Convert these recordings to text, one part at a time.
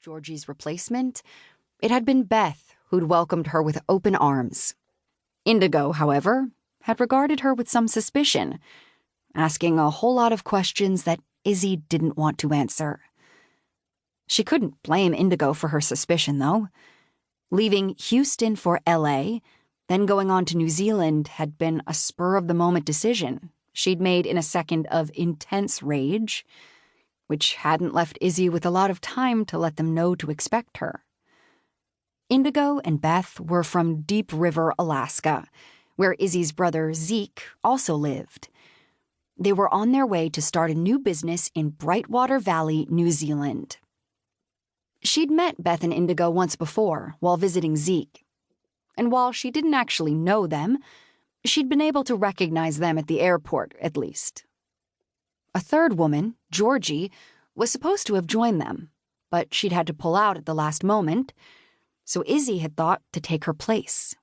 Georgie's replacement, it had been Beth who'd welcomed her with open arms. Indigo, however, had regarded her with some suspicion, asking a whole lot of questions that Izzy didn't want to answer. She couldn't blame Indigo for her suspicion, though. Leaving Houston for LA, then going on to New Zealand had been a spur-of-the-moment decision she'd made in a second of intense rage, which hadn't left Izzy with a lot of time to let them know to expect her. Indigo and Beth were from Deep River, Alaska, where Izzy's brother Zeke also lived. They were on their way to start a new business in Brightwater Valley, New Zealand. She'd met Beth and Indigo once before while visiting Zeke, and while she didn't actually know them, she'd been able to recognize them at the airport, at least. A third woman, Georgie, was supposed to have joined them, but she'd had to pull out at the last moment, so Izzy had thought to take her place.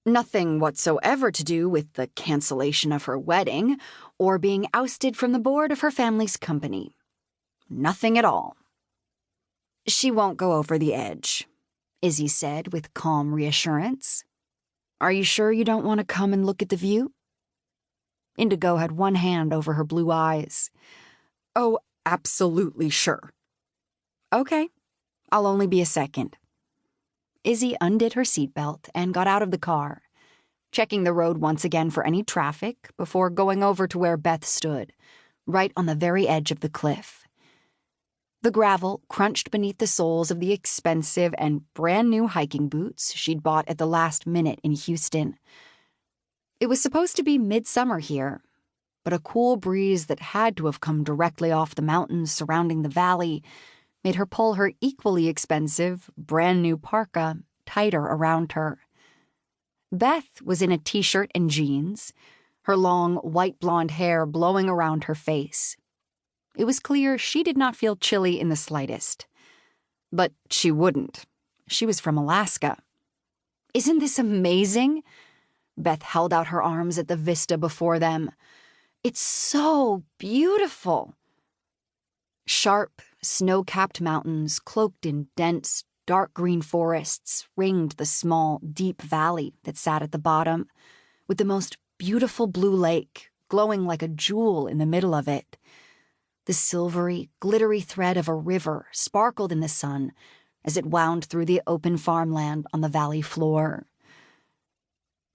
Nothing whatsoever to do with the cancellation of her wedding or being ousted from the board of her family's company. Nothing at all. "She won't go over the edge," Izzy said with calm reassurance. "Are you sure you don't want to come and look at the view?" Indigo had one hand over her blue eyes. "Oh, absolutely sure." "Okay, I'll only be a second." Izzy undid her seatbelt and got out of the car, checking the road once again for any traffic before going over to where Beth stood, right on the very edge of the cliff. The gravel crunched beneath the soles of the expensive and brand-new hiking boots she'd bought at the last minute in Houston. It was supposed to be midsummer here, but a cool breeze that had to have come directly off the mountains surrounding the valley made her pull her equally expensive, brand-new parka tighter around her. Beth was in a t-shirt and jeans, her long, white blonde hair blowing around her face. It was clear she did not feel chilly in the slightest. But she wouldn't. She was from Alaska. "Isn't this amazing?" Beth held out her arms at the vista before them. "It's so beautiful." Sharp, snow-capped mountains cloaked in dense, dark green forests ringed the small, deep valley that sat at the bottom, with the most beautiful blue lake glowing like a jewel in the middle of it. The silvery, glittery thread of a river sparkled in the sun as it wound through the open farmland on the valley floor.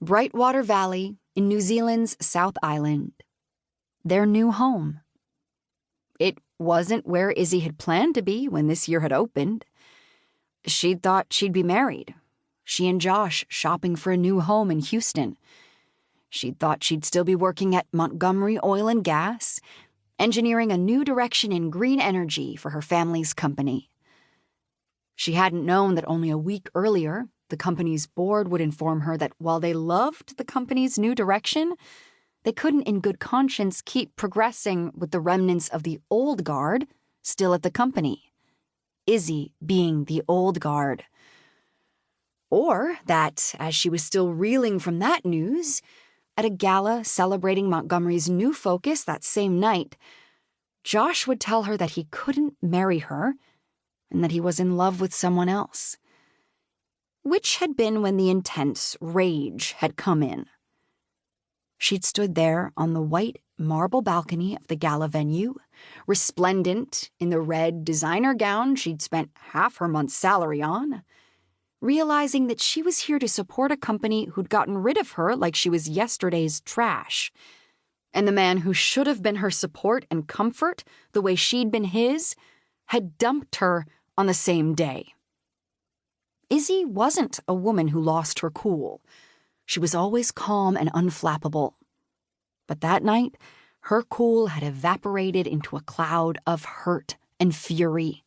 Brightwater Valley in New Zealand's South Island. Their new home. It wasn't where Izzy had planned to be when this year had opened. She'd thought she'd be married, she and Josh shopping for a new home in Houston. She'd thought she'd still be working at Montgomery Oil and Gas, engineering a new direction in green energy for her family's company. She hadn't known that only a week earlier, the company's board would inform her that while they loved the company's new direction, they couldn't in good conscience keep progressing with the remnants of the old guard still at the company, Izzy being the old guard. Or that, as she was still reeling from that news, at a gala celebrating Montgomery's new focus that same night, Josh would tell her that he couldn't marry her and that he was in love with someone else. Which had been when the intense rage had come in. She'd stood there on the white marble balcony of the gala venue, resplendent in the red designer gown she'd spent half her month's salary on, realizing that she was here to support a company who'd gotten rid of her like she was yesterday's trash, and the man who should have been her support and comfort the way she'd been his had dumped her on the same day. Izzy wasn't a woman who lost her cool. She was always calm and unflappable. But that night, her cool had evaporated into a cloud of hurt and fury.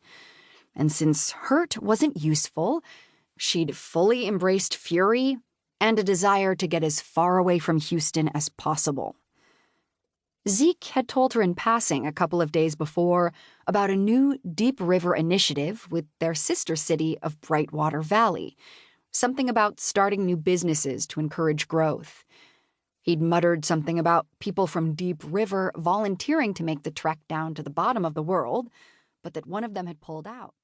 And since hurt wasn't useful, she'd fully embraced fury and a desire to get as far away from Houston as possible. Zeke had told her in passing a couple of days before about a new Deep River initiative with their sister city of Brightwater Valley, something about starting new businesses to encourage growth. He'd muttered something about people from Deep River volunteering to make the trek down to the bottom of the world, but that one of them had pulled out.